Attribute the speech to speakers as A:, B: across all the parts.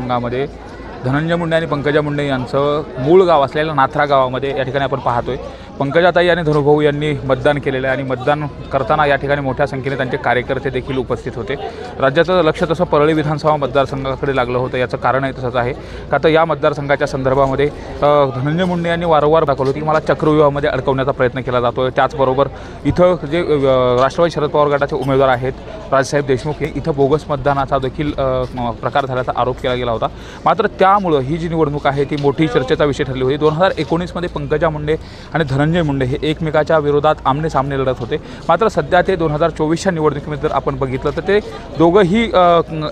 A: मतदारसंघामध्ये धनंजय मुंडे आणि पंकजा मुंडे यांचं मूळ गाव असलेल्या नाथरा गावामध्ये या ठिकाणी आपण पाहतोय पंकजाताई आणि धनुभाऊ यांनी मतदान केलेलं आहे आणि मतदान करताना या ठिकाणी मोठ्या संख्येने त्यांचे कार्यकर्ते देखील उपस्थित होते। राज्याचं लक्ष तसं परळी विधानसभा मतदारसंघाकडे लागलं होतं। याचं कारणही तसंच आहे का तर या मतदारसंघाच्या संदर्भामध्ये धनंजय मुंडे यांनी वारंवार दाखवलं की मला चक्रव्यूहामध्ये अडकवण्याचा प्रयत्न केला जातोय। त्याचबरोबर इथं जे राष्ट्रवादी शरद पवार गटाचे उमेदवार आहेत राजसाहेब देशमुख हे इथं बोगस मतदानाचा देखील प्रकार झाल्याचा आरोप केला गेला होता। मात्र त्यामुळे ही जी निवडणूक आहे ती मोठी चर्चेचा विषय ठरली होती। 2019 मध्ये पंकजा मुंडे आणि धनंजय मुंडे हे एकमेकाच्या विरोधात आमने सामने लढत होते। मात्र सध्या ते 2024च्या निवडणुकीमध्ये जर आपण बघितलं तर ते दोघंही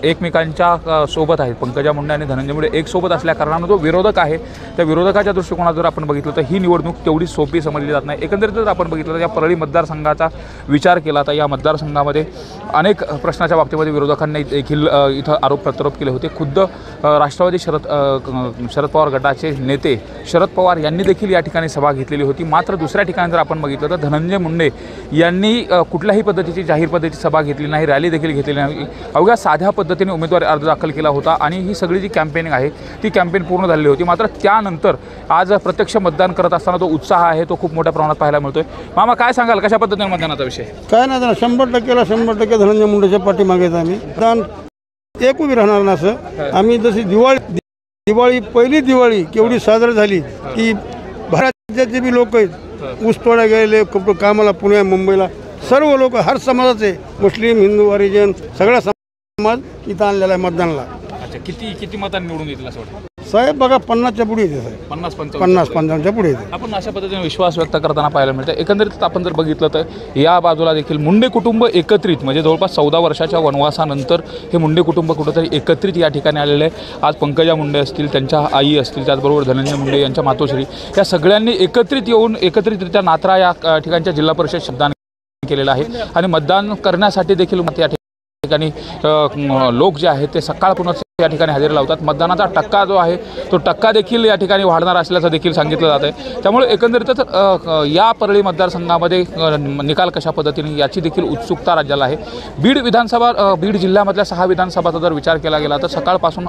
A: एकमेकांच्या सोबत आहेत। पंकजा मुंडे आणि धनंजय मुंडे एक सोबत असल्या कारणाने जो विरोधक आहे त्या विरोधकाच्या दृष्टिकोनात जर आपण बघितलं तर ही निवडणूक तेवढी सोपी समजली जात नाही। एकंदरीत जर आपण बघितलं तर या परळी मतदारसंघाचा विचार केला तर या मतदारसंघामध्ये अनेक प्रश्नाच्या बाबतीमध्ये विरोधकांनी देखील इथं आरोप प्रत्यारोप केले होते। खुद्द राष्ट्रवादी शरद पवार गटाचे नेते शरद पवार यांनी देखील या ठिकाणी सभा घेतलेली होती। मात्र दुसऱ्या ठिकाणी जर आपण बघितलं तर धनंजय मुंडे यांनी कुठल्याही पद्धतीची जाहीर पद्धतीची सभा घेतली नाही, रॅली देखील घेतलेली नाही। अवघ्या साध्या पद्धतीने उमेदवारी अर्ज दाखल केला होता आणि ही सगळी जी कॅम्पेनिंग आहे ती कॅम्पेन पूर्ण झालेली होती। मात्र त्यानंतर आज प्रत्यक्ष मतदान करत असताना तो उत्साह आहे तो खूप मोठ्या प्रमाणात पाहायला मिळतोय। मामा काय सांगाल कशा पद्धतीने मतदानाचा विषय?
B: काय नाही ना 100% धनंजय मुंडेच्या पाठीमागे आम्ही मतदान एक उभी राहणार ना असं आम्ही जशी दिवाळी पहिली दिवाळी केवढी साजरी झाली की भारताचे बी लोक आहेत ऊस तोडा गेलेले कामाला पुण्या मुंबईला सर्व लोक हर समाजाचे मुस्लिम हिंदू हरिजन सगळा समाज इथं आणलेला आहे मतदानाला।
A: किती मतांनी निवडून येतील असं वाटतं
B: साहेब? बघा 50च्या पुढे येते साहेब, 50-55च्या पुढे येते।
A: आपण अशा पद्धतीने विश्वास व्यक्त करताना पाहायला मिळतं। एकंदरीत आपण जर बघितलं तर या बाजूला देखील मुंडे कुटुंब एकत्रित म्हणजे जवळपास 14 वर्षाच्या वनवासानंतर हे मुंडे कुटुंब कुठंतरी एकत्रित या ठिकाणी आलेले आहे। आज पंकजा मुंडे असतील, त्यांच्या आई असतील, त्याचबरोबर धनंजय मुंडे यांच्या मातोश्री या सगळ्यांनी एकत्रित येऊन एकत्रितरित्या नाथरा या ठिकाणच्या जिल्हा परिषद मतदान केलेलं आहे आणि मतदान करण्यासाठी देखील या ठिकाणी लोक जे आहेत ते सकाळपासूनच या ठिकाणी हजेरी लावतात। मतदानाचा टक्का जो आहे तो टक्का देखील या ठिकाणी वाढणार असल्याचं देखील सांगितलं जात आहे। त्यामुळे एकंदरीतच या परळी मतदारसंघामध्ये निकाल कशा पद्धतीने याची देखील उत्सुकता राज्याला आहे। बीड जिल्ह्यामधल्या 6 विधानसभाचा जर विचार केला गेला तर सकाळपासून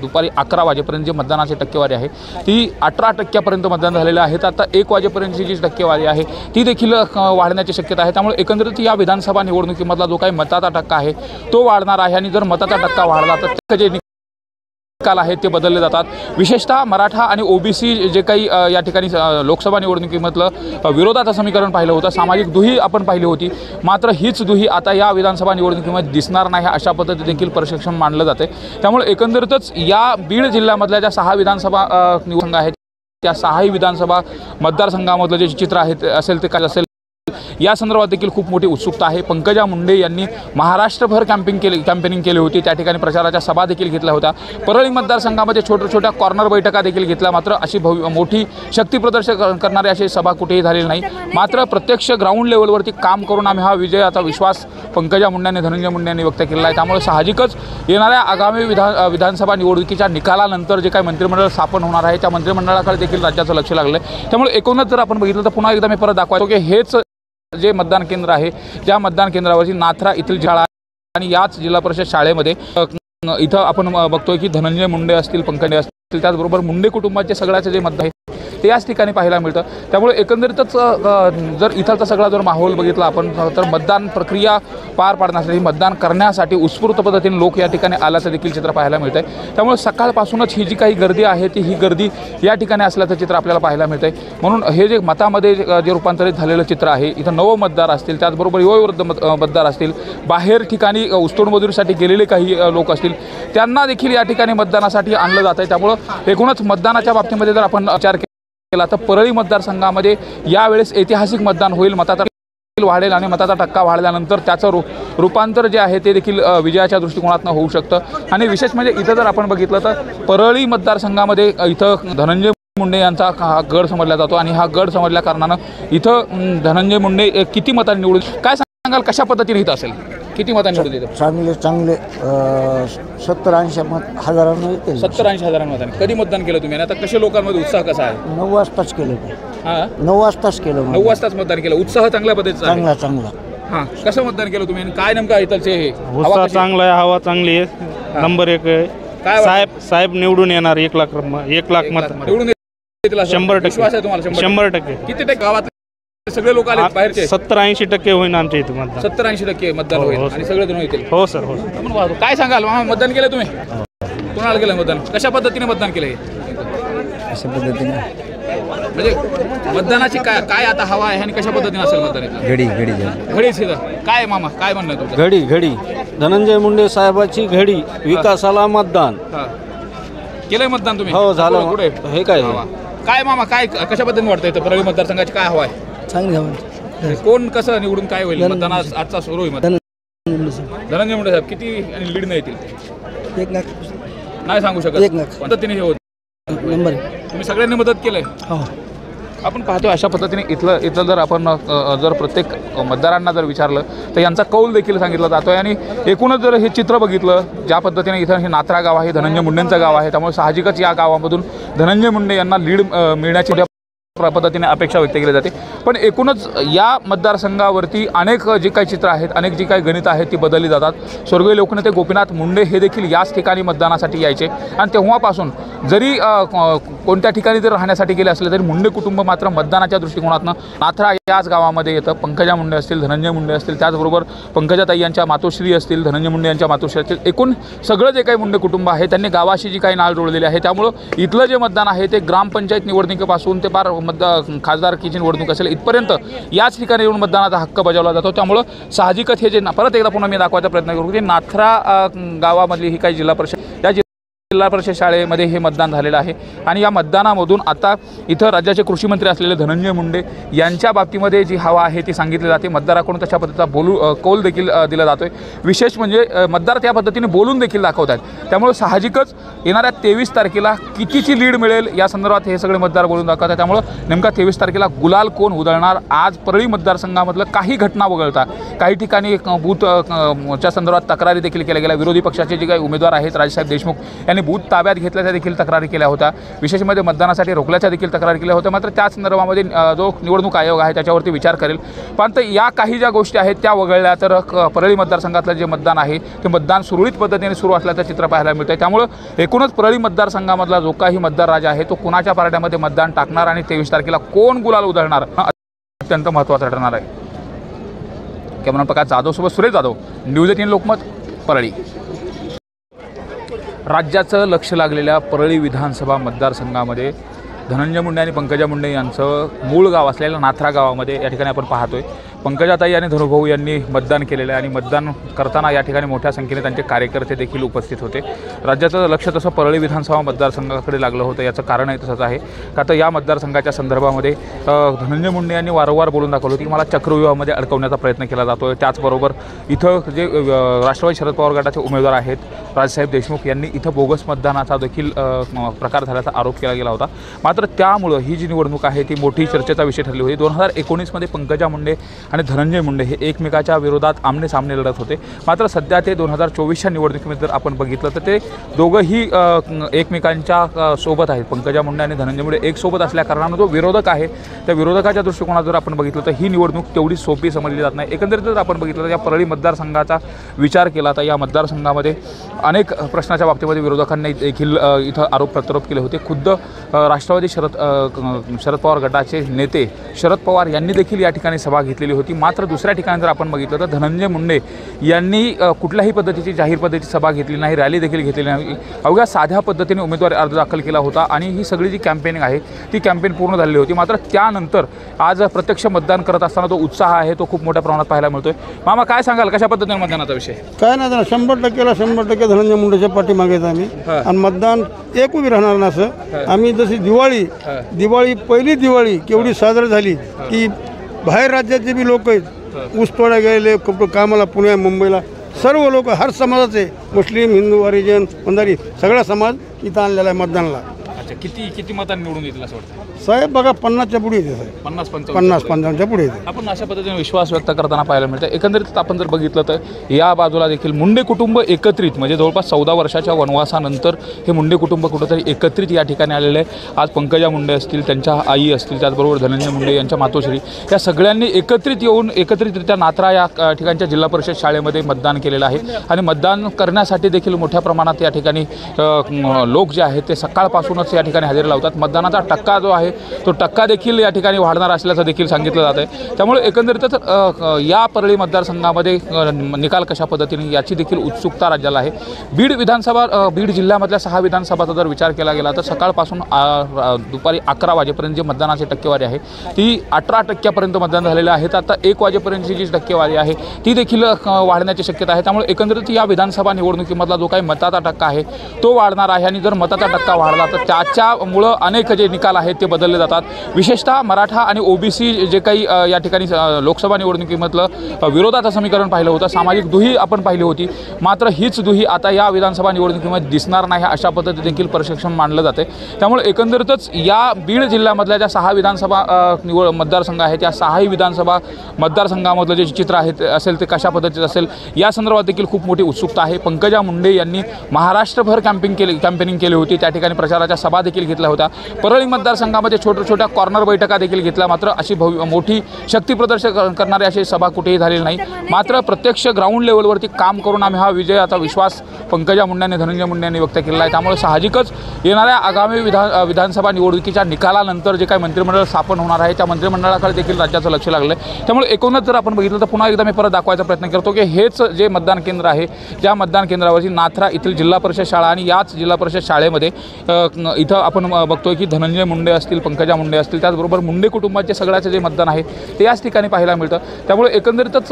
A: दुपारी 11 वाजेपर्यंत जी मतदानाची टक्केवारी आहे ती 18% मतदान झालेलं आहे। तर आता 1 वाजेपर्यंतची जी टक्केवारी आहे ती देखील वाढण्याची शक्यता आहे। त्यामुळे एकंदरीत या विधानसभा निवडणुकीमधला जो काही मताचा टक्का आहे तो वाढणार आहे आणि जर मताचा टक्का वाढला तर जे निकाल आहेत ते बदलले जातात। विशेषतः मराठा आणि ओबीसी जे काही या ठिकाणी लोकसभा निवडणुकीमधलं विरोधाचं समीकरण पाहिलं होतं, सामाजिक दुही आपण पाहिली होती। मात्र हीच दुही आता या विधानसभा निवडणुकीमध्ये दिसणार नाही अशा पद्धतीने देखील प्रशिक्षण मानलं जाते। त्यामुळे एकंदरीतच या बीड जिल्ह्यामधल्या ज्या 6 विधानसभा निवडणूक आहेत त्या 6 विधानसभा मतदारसंघामधलं जे चित्र आहे असेल ते काय असेल या संदर्भात देखील खूप मोठी उत्सुकता आहे। पंकजा मुंडे यांनी महाराष्ट्रभर कॅम्पेनिंग केली होती, त्या ठिकाणी प्रचाराच्या सभा देखील घेतल्या होत्या। परळी मतदारसंघामध्ये छोट्या कॉर्नर बैठका देखील घेतल्या। मात्र अशी मोठी शक्ती प्रदर्शन करणारी अशी सभा कुठेही झालेली नाही। मात्र प्रत्यक्ष ग्राउंड लेवलवरती काम करून आम्ही हा विजयाचा विश्वास पंकजा मुंडे आणि धनंजय मुंडे यांनी व्यक्त केला आहे। त्यामुळे साहजिकच येणाऱ्या आगामी विधानसभा निवडणुकीच्या निकालानंतर जे काही मंत्रिमंडळ स्थापन होणार आहे त्या मंत्रिमंडळाकडे देखील राज्याचं लक्ष लागलं आहे। त्यामुळे एकूणच जर आपण बघितलं तर पुन्हा एकदा मी परत दाखवायचो की हेच जे मतदान केंद्र आहे ज्या मतदान केंद्रावरची नाथरा इथली शाळा आणि याच जिल्हा परिषद शाळेमध्ये इथं आपण बघतोय की धनंजय मुंडे असतील, पंकजा असतील, त्याचबरोबर मुंडे कुटुंबाचे सगळ्याचे जे मतदान आहे ते याच ठिकाणी पाहायला मिळतं। त्यामुळे एकंदरीतच जर इथलचा सगळा जर माहोल बघितला आपण तर मतदान प्रक्रिया पार पाडण्यासाठी मतदान करण्यासाठी उत्स्फूर्त पद्धतीने लोक या ठिकाणी आल्याचं देखील चित्र पाहायला मिळतं आहे। त्यामुळे सकाळपासूनच ही जी काही गर्दी आहे ती ही गर्दी या ठिकाणी असल्याचं चित्र आपल्याला पाहायला मिळतं आहे। म्हणून हे जे मतामध्ये जे रूपांतरित झालेलं चित्र आहे इथं नव मतदार असतील, त्याचबरोबर युववृद्ध मतदार असतील, बाहेर ठिकाणी ऊसतोड मजुरीसाठी गेलेले काही लोक असतील त्यांना देखील या ठिकाणी मतदानासाठी आणलं जात आहे। त्यामुळं एकूणच मतदानाच्या बाबतीमध्ये जर आपण विचार केला तर परळी मतदारसंघामध्ये यावेळेस ऐतिहासिक मतदान होईल। मताचा वाढेल आणि मताचा टक्का वाढल्यानंतर त्याचं रूपांतर जे आहे ते देखील विजयाच्या दृष्टिकोनातून होऊ शकतं। आणि विशेष म्हणजे इथं जर आपण बघितलं तर परळी मतदारसंघामध्ये इथं धनंजय मुंडे यांचा हा गड समजला जातो आणि हा गड समजल्या कारणानं इथं धनंजय मुंडे किती मतांनी निवडून काय सांगाल कशा पद्धतीने इथं असेल? किती मतांनी निवडून येतं?
B: चांगले 70-80 हजारांना येते।
A: 70-80 हजारांना मतांनी कधी मतदान केलं तुम्ही? आता कशा लोकांमध्ये उत्साह कसा आहे?
B: 9 वाजताच केलं ते। 9 वाजताच केलं।
A: 9 वाजताच मतदान केलं। उत्साह चांगल्या पद्धतीचा आहे?
B: चांगला।
A: हां, कसं मतदान केलं तुम्ही आणि काय नेमकं इथलचे हे?
C: उत्साह चांगला आहे, हवा चांगली आहे, नंबर 1 आहे।
A: काय वाटतं?
C: साहेब निवडून येणार 1 लाख मत
A: निवडून येतील असं
C: 100%
A: विश्वास आहे तुम्हाला?
C: 100%.
A: किती टक्के गावात सगळे लोक आले बाहेरचे?
C: 70-80% होईल आमच्या इथे मतदान.
A: 70-80% मतदान
C: हो,
A: होईल
C: हो,
A: आणि सगळे जण येतील.
C: हो सर, हो.
A: आपण पाहतो. काय सांगाल मामा, मतदान केलं तुम्ही? कोणाला केलं मतदान? कशा पद्धतीने मतदान केलं?
D: अशा पद्धतीने
A: म्हणजे मतदानाची काय आता हवा आहे आणि कशा पद्धतीने असेल मतदान इथलं? घडीच इथं काय मामा, काय म्हणणं आहे तुमचं?
E: घडी धनंजय मुंडे साहेबाची घडी विकासाला मतदान.
A: हा. केलंय मतदान तुम्ही?
E: हो झालं.
A: कुठे
E: हे काय
A: हवा? काय मामा, काय कशा पद्धतीने वाटतं इथं परळी मतदारसंघाची काय हवा आहे?
D: चांगली
A: कोण कसं निवडून काय होईल? मतदान आजचा सुरू होईल. धनंजय मुंडे साहेब किती आणि लीड नाही येतील?
D: 1 लाख
A: नाही सांगू शकत.
D: 1 लाख
A: पद्धतीने हे होत.
D: नंबर.
A: तुम्ही सगळ्यांनी मदत केलंय.
D: हो.
A: आपण पाहतो अशा पद्धतीने इथलं जर आपण जर प्रत्येक मतदारांना जर विचारलं तर यांचा कौल देखील सांगितला जातो आहे. आणि एकूणच जर हे चित्र बघितलं ज्या पद्धतीने इथं हे नाथरा गाव आहे, धनंजय मुंडेंचं गाव आहे, त्यामुळे साहजिकच या गावामधून धनंजय मुंडे यांना लीड मिळण्याची पद्धतीने अपेक्षा व्यक्त केली जाते. पण एकूणच या मतदारसंघावरती अनेक जी काही चित्र आहेत, अनेक जी काही गणितं आहेत ती बदलली जातात. स्वर्गीय लोकनेते गोपीनाथ मुंडे हे देखील याच ठिकाणी मतदानासाठी यायचे आणि तेव्हापासून जरी कोणत्या ठिकाणी जर राहण्यासाठी गेले असले तरी मुंडे कुटुंब मात्र मतदानाच्या दृष्टिकोनातून नाथरा याच गावामध्ये येतं. पंकजा मुंडे असतील, धनंजय मुंडे असतील, त्याचबरोबर पंकजाताई यांच्या मातोश्री असतील, धनंजय मुंडे यांच्या मातोश्री असतील, एकूण सगळं जे काही मुंडे कुटुंब आहे त्यांनी गावाशी जी काही नाळ जोडलेली आहे. त्यामुळं इथलं जे मतदान आहे ते ग्रामपंचायत निवडणुकीपासून ते फार खासदारकीची निवडणूक असेल इथपर्यंत याच ठिकाणी येऊन मतदानाचा हक्क बजावला जातो. त्यामुळं साहजिकच हे जे परत एकदा पुन्हा मी दाखवायचा प्रयत्न करू की नाथरा गावामधली ही काही जिल्हा परिषद, या जिल्हा परिषद शाळेमध्ये हे मतदान झालेलं आहे. आणि या मतदानामधून आता इथं राज्याचे कृषी मंत्री असलेले धनंजय मुंडे यांच्या बाबतीमध्ये जी हवा आहे ती सांगितली जाते. मतदाराकडून तशा पद्धतीचा कौल देखील दिला जातो आहे. विशेष म्हणजे मतदार त्या पद्धतीने बोलून देखील दाखवत आहेत. त्यामुळे साहजिकच येणाऱ्या 23 तारखेला कितीची लीड मिळेल या संदर्भात हे सगळे मतदार बोलून दाखवत आहेत. त्यामुळं नेमका 23 तारखेला गुलाल कोण उधळणार? आज परळी मतदारसंघामधलं काही घटना वगळता काही ठिकाणी बूथच्या संदर्भात तक्रारी देखील केल्या गेल्या. विरोधी पक्षाचे जे काही उमेदवार आहेत राजसाहेब देशमुख यांनी बूथ ताब्यात घेतल्याच्या देखील तक्रारी केल्या होत्या. विशेष म्हणजे मतदानासाठी रोखल्याच्या देखील तक्रारी केल्या होत्या. मात्र त्याच संदर्भामध्ये जो निवडणूक आयोग आहे त्याच्यावरती विचार करेल. पण या काही ज्या गोष्टी आहेत त्या वगळल्या तर परळी मतदारसंघातलं जे मतदान आहे ते मतदान सुरळीत पद्धतीने सुरू असल्याचं चित्र पाहायला मिळतं. त्यामुळं एकूणच परळी मतदारसंघामधला जो काही मतदार राजा आहे तो कुणाच्या पारड्यामध्ये मतदान टाकणार आणि 23 तारखेला कोण गुलाल उधळणार अत्यंत महत्त्वाचं ठरणार आहे. कॅमेरा प्रकाश जाधवसोबत सुरेश जाधव, न्यूज 18 लोकमत, परळी. राज्याचं लक्ष लागलेल्या परळी विधानसभा मतदारसंघामध्ये धनंजय मुंडे आणि पंकजा मुंडे यांचं मूळ गाव असलेल्या नाथरा गावामध्ये या ठिकाणी आपण पाहतोय पंकजाताई आणि धनुभाऊ यांनी मतदान केलेलं आहे. आणि मतदान करताना या ठिकाणी मोठ्या संख्येने त्यांचे कार्यकर्ते देखील उपस्थित होते. राज्याचं लक्ष तसं परळी विधानसभा मतदारसंघाकडे लागलं होतं. याचं कारणही तसंच आहे का तर या मतदारसंघाच्या संदर्भामध्ये धनंजय मुंडे यांनी वारंवार बोलून दाखवलं होतं की मला चक्रव्यूहामध्ये अडकवण्याचा प्रयत्न केला जातो आहे. त्याचबरोबर इथं जे राष्ट्रवादी शरद पवार गटाचे उमेदवार आहेत राजसाहेब देशमुख यांनी इथं बोगस मतदानाचा देखील प्रकार झाल्याचा आरोप केला गेला होता. मात्र त्यामुळं ही जी निवडणूक आहे ती मोठी चर्चेचा विषय ठरली होती. 2019मध्ये पंकजा मुंडे आणि धनंजय मुंडे हे एकमेकाच्या विरोधात आमने सामने लढत होते. मात्र सध्या ते 2024च्या निवडणुकीमध्ये जर आपण बघितलं तर ते दोघंही एकमेकांच्या सोबत आहेत. पंकजा मुंडे आणि धनंजय मुंडे एक सोबत असल्या कारणानं जो विरोधक आहे त्या विरोधकाच्या दृष्टिकोनात जर आपण बघितलं तर ही निवडणूक तेवढी सोपी समजली जात नाही. एकंदरीत जर आपण बघितलं तर या परळी मतदारसंघाचा विचार केला तर या मतदारसंघामध्ये अनेक प्रश्नाच्या बाबतीमध्ये विरोधकांनी देखील इथं आरोप प्रत्यारोप केले होते. खुद्द राष्ट्रवादी शरद पवार गटाचे नेते शरद पवार यांनी देखील या ठिकाणी सभा घेतलेली होती. मात्र दुसऱ्या ठिकाणी जर आपण बघितलं तर धनंजय मुंडे यांनी कुठल्याही पद्धतीची जाहीर पद्धतीची सभा घेतली नाही, रॅली देखील घेतलेली नाही. अवघ्या साध्या पद्धतीने उमेदवारी अर्ज दाखल केला होता आणि ही सगळी जी कॅम्पेनिंग आहे ती कॅम्पेन पूर्ण झालेली होती. मात्र त्यानंतर आज प्रत्यक्ष मतदान करत असताना जो उत्साह आहे तो खूप मोठ्या प्रमाणात पाहायला मिळतोय. मामा काय सांगाल कशा पद्धतीने मतदानाचा विषय?
B: काय नाही त्याला 100% धनंजय मुंडेच्या पाठीमागे आम्ही आणि मतदान एक उभी राहणार ना. असं आम्ही जशी दिवाळी पहिली दिवाळी केवढी साजरी झाली की बाहेर राज्याचे बी लोक आहेत ऊस तोडा गेलेले कामाला पुण्या मुंबईला सर्व लोक हर समाजाचे मुस्लिम हिंदू हरिजन पंधारी सगळा समाज इथं आणलेला आहे मतदानाला.
A: अच्छा, किती मतांनी निवडून येतील असं वाटतं?
B: साहेब बघा 50च्या पुढे येते साहेब, 50-55च्या पुढे येते.
A: आपण अशा पद्धतीने विश्वास व्यक्त करताना पाहायला मिळतं. एकंदरीत आपण जर बघितलं तर या बाजूला देखील मुंडे कुटुंब एकत्रित म्हणजे जवळपास 14 वर्षाच्या वनवासानंतर हे मुंडे कुटुंब कुठंतरी एकत्रित या ठिकाणी आलेले आहे. आज पंकजा मुंडे असतील, त्यांच्या आई असतील, त्याचबरोबर धनंजय मुंडे यांच्या मातोश्री या सगळ्यांनी एकत्रित येऊन एकत्रितरित्या नात्रा या ठिकाणच्या जिल्हा परिषद शाळेमध्ये मतदान केलेलं आहे आणि मतदान करण्यासाठी देखील मोठ्या प्रमाणात या ठिकाणी लोक जे आहेत ते सकाळपासूनच या ठिकाणी हजेरी लावतात. मतदानाचा टक्का जो आहे तो टक्का देखील या ठिकाणी वाढणार असल्याचं देखील सांगितलं जात आहे. त्यामुळे एकंदरीतच या परळी मतदारसंघामध्ये निकाल कशा पद्धतीने याची देखील उत्सुकता राज्याला आहे. बीड जिल्ह्यामधल्या 6 विधानसभाचा जर विचार केला गेला तर सकाळपासून दुपारी 11 वाजेपर्यंत जी मतदानाची टक्केवारी आहे ती 18% मतदान झालेलं आहे. तर आता 1 वाजेपर्यंतची जी टक्केवारी आहे ती देखील वाढण्याची शक्यता आहे. त्यामुळे एकंदरीत या विधानसभा निवडणुकीमधला जो काही मताचा टक्का आहे तो वाढणार आहे आणि जर मताचा टक्का वाढला तर त्याच्यामुळं अनेक जे निकाल आहेत ते बदलले जातात. विशेषतः मराठा आणि ओबीसी जे काही या ठिकाणी लोकसभा निवडणुकीमधलं विरोधाचं समीकरण पाहिलं होतं, सामाजिक दुही आपण पाहिली होती, मात्र हीच दुही आता या विधानसभा निवडणुकीमध्ये दिसणार नाही अशा पद्धती देखील प्रशिक्षण मांडलं जाते. त्यामुळे एकंदरीतच या बीड जिल्ह्यामधल्या ज्या 6 विधानसभा मतदारसंघ आहेत त्या 6ही विधानसभा मतदारसंघामधलं जे चित्र आहे असेल ते कशा पद्धतीचं असेल या संदर्भात देखील खूप मोठी उत्सुकता आहे. पंकजा मुंडे यांनी महाराष्ट्रभर कॅम्पेनिंग केली होती, त्या ठिकाणी प्रचाराच्या सभा देखील घेतल्या होत्या. परळी मतदारसंघामध्ये छोट्या कॉर्नर बैठका देखील घेतल्या, मात्र अशी मोठी शक्ती प्रदर्शन करणारी अशी सभा कुठेही झालेली नाही. मात्र प्रत्यक्ष ग्राउंड लेवलवरती काम करून आम्ही हा विजयाचा विश्वास पंकजा मुंडेंनी धनंजय मुंडे यांनी व्यक्त केलेला आहे. त्यामुळे साहजिकच येणाऱ्या आगामी विधानसभा निवडणुकीच्या निकालानंतर जे काही मंत्रिमंडळ स्थापन होणार आहे त्या मंत्रिमंडळाकडे देखील राज्याचं लक्ष लागलं आहे. त्यामुळे एकूणच जर आपण बघितलं तर पुन्हा एकदा मी परत दाखवायचा प्रयत्न करतो की हेच जे मतदान केंद्र आहे ज्या मतदान केंद्रावरची नाथरा येथील जिल्हा परिषद शाळा आणि याच जिल्हा परिषद शाळेमध्ये इथं आपण बघतोय की धनंजय मुंडे असतील, पंकजा मुंडे असतील, त्याचबरोबर मुंडे कुटुंबाचे सगळ्याचे जे मतदान आहे ते याच ठिकाणी पाहायला मिळतं. त्यामुळे एकंदरीतच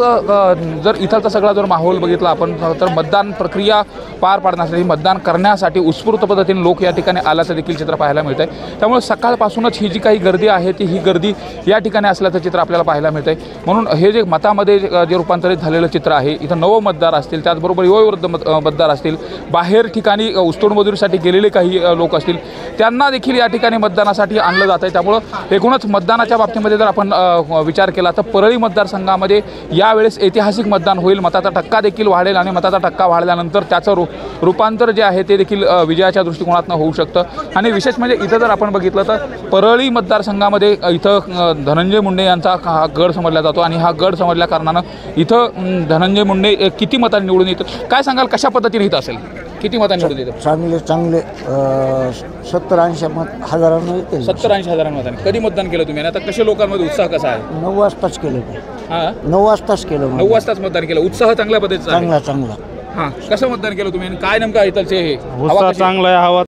A: जर इथलचा सगळा जर माहोल बघितला आपण तर मतदान प्रक्रिया पार पाडण्यासाठी मतदान करण्यासाठी उत्स्फूर्त पद्धतीने लोक या ठिकाणी आल्याचं देखील चित्र पाहायला मिळतं आहे. त्यामुळे सकाळपासूनच ही जी काही गर्दी आहे ती ही गर्दी या ठिकाणी असल्याचं चित्र आपल्याला पाहायला मिळतं आहे. म्हणून हे जे मतामध्ये जे रूपांतरित झालेलं चित्र आहे, इथं नव मतदार असतील, त्याचबरोबर युववृद्ध मतदार असतील, बाहेर ठिकाणी ऊसतोड मजुरीसाठी गेलेले काही लोक असतील, त्यांना देखील या ठिकाणी मतदानासाठी आणलं जात आहे. त्यामुळं एकूणच मतदानाच्या बाबतीमध्ये जर आपण विचार केला तर परळी मतदारसंघामध्ये यावेळेस ऐतिहासिक मतदान होईल. मताचा टक्का देखील वाढेल आणि मताचा टक्का वाढल्यानंतर त्याचं रूपांतर जे आहे ते देखील विजयाच्या दृष्टिकोनातून होऊ शकतं. आणि विशेष म्हणजे इथं जर आपण बघितलं तर परळी मतदारसंघामध्ये इथं धनंजय मुंडे यांचा हा गड समजला जातो आणि हा गड समजल्या कारणानं इथं धनंजय मुंडे किती मतांनी निवडून येतं काय सांगाल, कशा पद्धतीने इथं असेल, किती मतांनी निवडून येतं?
D: चांगले 70-80 हजारांना येते.
A: 70-80 हजारांनी मतांनी. कधी मतदान केलं तुम्ही आणि आता कशा लोकांमध्ये उत्साह कसा आहे?
D: 9 वाजताच केलं.
A: हां
D: 9 वाजताच केलं.
A: 9 वाजताच मतदान केलं. उत्साह चांगल्या पद्धतीचा आहे.
D: चांगला.
A: हां कसं मतदान केलं तुम्ही आणि काय नेमकं इथलचे हे
C: उत्साह चांगला आहे, हवा